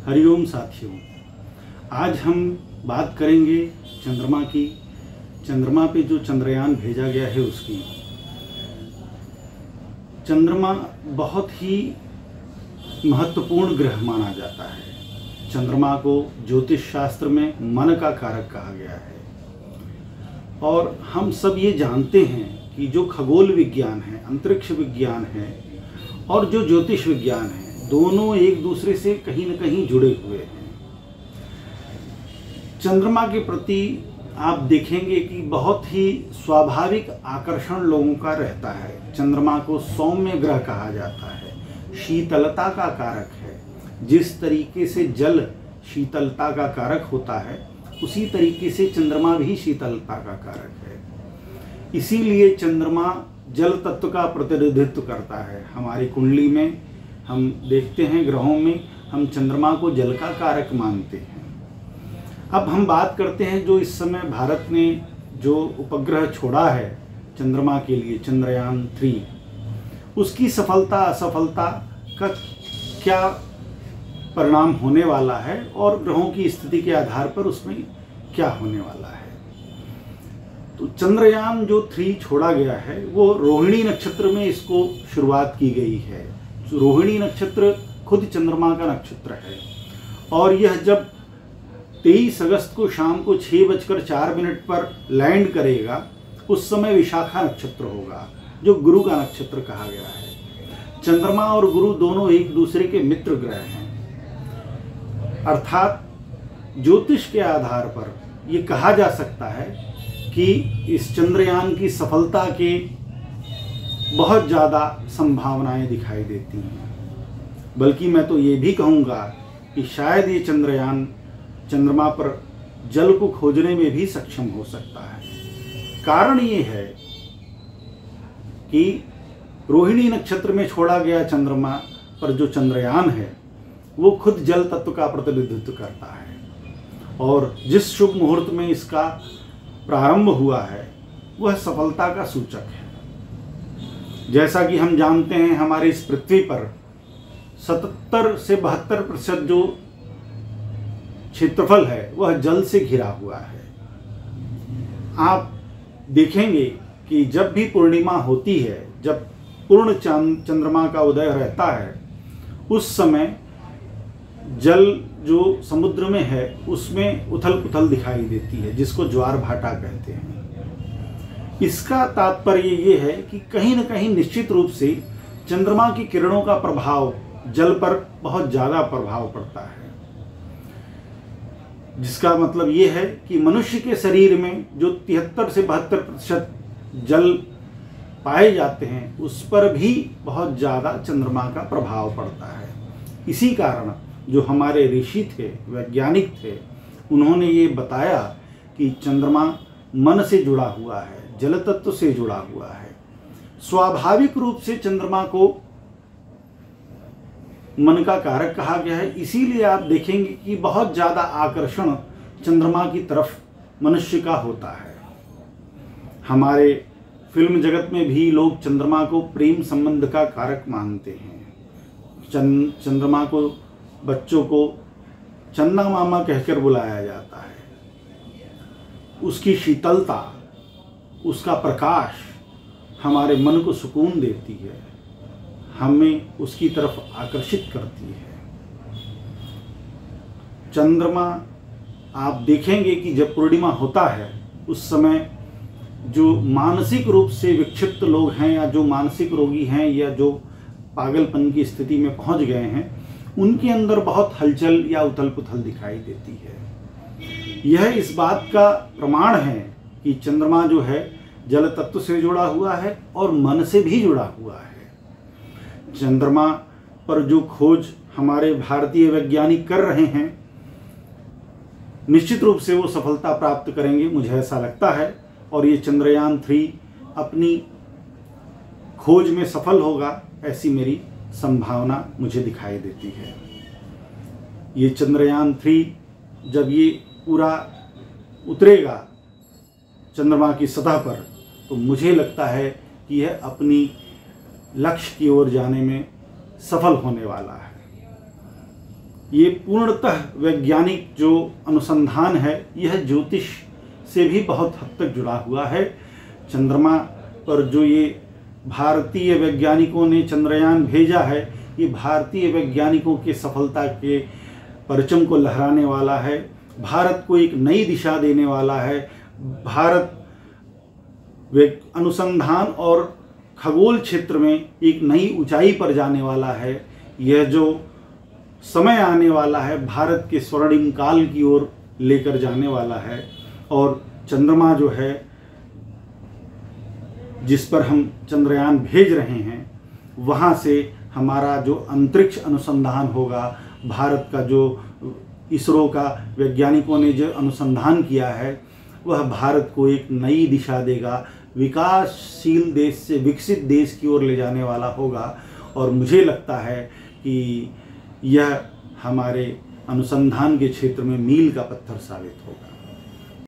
हरिओम साथियों, आज हम बात करेंगे चंद्रमा की। चंद्रमा पे जो चंद्रयान भेजा गया है उसकी। चंद्रमा बहुत ही महत्वपूर्ण ग्रह माना जाता है। चंद्रमा को ज्योतिष शास्त्र में मन का कारक कहा गया है। और हम सब ये जानते हैं कि जो खगोल विज्ञान है, अंतरिक्ष विज्ञान है और जो ज्योतिष विज्ञान है, दोनों एक दूसरे से कहीं न कहीं जुड़े हुए हैं। चंद्रमा के प्रति आप देखेंगे कि बहुत ही स्वाभाविक आकर्षण लोगों का रहता है। चंद्रमा को सौम्य ग्रह कहा जाता है, शीतलता का कारक है। जिस तरीके से जल शीतलता का कारक होता है, उसी तरीके से चंद्रमा भी शीतलता का कारक है। इसीलिए चंद्रमा जल तत्व का प्रतिनिधित्व करता है। हमारी कुंडली में हम देखते हैं, ग्रहों में हम चंद्रमा को जल का कारक मानते हैं। अब हम बात करते हैं जो इस समय भारत ने जो उपग्रह छोड़ा है चंद्रमा के लिए, चंद्रयान 3, उसकी सफलता असफलता का क्या परिणाम होने वाला है और ग्रहों की स्थिति के आधार पर उसमें क्या होने वाला है। तो चंद्रयान जो 3 छोड़ा गया है वो रोहिणी नक्षत्र में इसको शुरुआत की गई है। रोहिणी नक्षत्र खुद चंद्रमा का नक्षत्र है और यह जब 23 अगस्त को शाम को 6:04 पर लैंड करेगा, उस समय विशाखा नक्षत्र होगा, जो गुरु का नक्षत्र कहा गया है। चंद्रमा और गुरु दोनों एक दूसरे के मित्र ग्रह हैं। अर्थात ज्योतिष के आधार पर यह कहा जा सकता है कि इस चंद्रयान की सफलता के बहुत ज़्यादा संभावनाएं दिखाई देती हैं। बल्कि मैं तो ये भी कहूँगा कि शायद ये चंद्रयान चंद्रमा पर जल को खोजने में भी सक्षम हो सकता है। कारण ये है कि रोहिणी नक्षत्र में छोड़ा गया चंद्रमा पर जो चंद्रयान है वो खुद जल तत्व का प्रतिनिधित्व करता है और जिस शुभ मुहूर्त में इसका प्रारंभ हुआ है वह सफलता का सूचक है। जैसा कि हम जानते हैं, हमारे इस पृथ्वी पर 77 से 72% जो क्षेत्रफल है वह जल से घिरा हुआ है। आप देखेंगे कि जब भी पूर्णिमा होती है, जब पूर्ण चंद्रमा का उदय रहता है, उस समय जल जो समुद्र में है उसमें उथल पुथल दिखाई देती है, जिसको ज्वार भाटा कहते हैं। इसका तात्पर्य ये है कि कहीं न कहीं निश्चित रूप से चंद्रमा की किरणों का प्रभाव जल पर बहुत ज़्यादा प्रभाव पड़ता है। जिसका मतलब ये है कि मनुष्य के शरीर में जो 73 से 72% जल पाए जाते हैं, उस पर भी बहुत ज़्यादा चंद्रमा का प्रभाव पड़ता है। इसी कारण जो हमारे ऋषि थे, वैज्ञानिक थे, उन्होंने ये बताया कि चंद्रमा मन से जुड़ा हुआ है, जल तत्व से जुड़ा हुआ है। स्वाभाविक रूप से चंद्रमा को मन का कारक कहा गया है। इसीलिए आप देखेंगे कि बहुत ज़्यादा आकर्षण चंद्रमा की तरफ मनुष्य का होता है। हमारे फिल्म जगत में भी लोग चंद्रमा को प्रेम संबंध का कारक मानते हैं। चंद्रमा को बच्चों को चंदा मामा कहकर बुलाया जाता है। उसकी शीतलता, उसका प्रकाश हमारे मन को सुकून देती है, हमें उसकी तरफ आकर्षित करती है। चंद्रमा आप देखेंगे कि जब पूर्णिमा होता है, उस समय जो मानसिक रूप से विक्षिप्त लोग हैं या जो मानसिक रोगी हैं या जो पागलपन की स्थिति में पहुंच गए हैं, उनके अंदर बहुत हलचल या उथल पुथल दिखाई देती है। यह इस बात का प्रमाण है कि चंद्रमा जो है जल तत्व से जुड़ा हुआ है और मन से भी जुड़ा हुआ है। चंद्रमा पर जो खोज हमारे भारतीय वैज्ञानिक कर रहे हैं, निश्चित रूप से वो सफलता प्राप्त करेंगे, मुझे ऐसा लगता है। और ये चंद्रयान 3 अपनी खोज में सफल होगा, ऐसी मेरी संभावना मुझे दिखाई देती है। ये चंद्रयान 3 जब ये पूरा उतरेगा चंद्रमा की सतह पर, तो मुझे लगता है कि यह अपनी लक्ष्य की ओर जाने में सफल होने वाला है। ये पूर्णतः वैज्ञानिक जो अनुसंधान है यह ज्योतिष से भी बहुत हद तक जुड़ा हुआ है। चंद्रमा पर जो ये भारतीय वैज्ञानिकों ने चंद्रयान भेजा है, ये भारतीय वैज्ञानिकों के सफलता के परचम को लहराने वाला है, भारत को एक नई दिशा देने वाला है। भारत अनुसंधान और खगोल क्षेत्र में एक नई ऊंचाई पर जाने वाला है। यह जो समय आने वाला है भारत के स्वर्णिम काल की ओर लेकर जाने वाला है। और चंद्रमा जो है जिस पर हम चंद्रयान भेज रहे हैं, वहाँ से हमारा जो अंतरिक्ष अनुसंधान होगा, भारत का जो इसरो का वैज्ञानिकों ने जो अनुसंधान किया है वह भारत को एक नई दिशा देगा, विकासशील देश से विकसित देश की ओर ले जाने वाला होगा। और मुझे लगता है कि यह हमारे अनुसंधान के क्षेत्र में मील का पत्थर साबित होगा।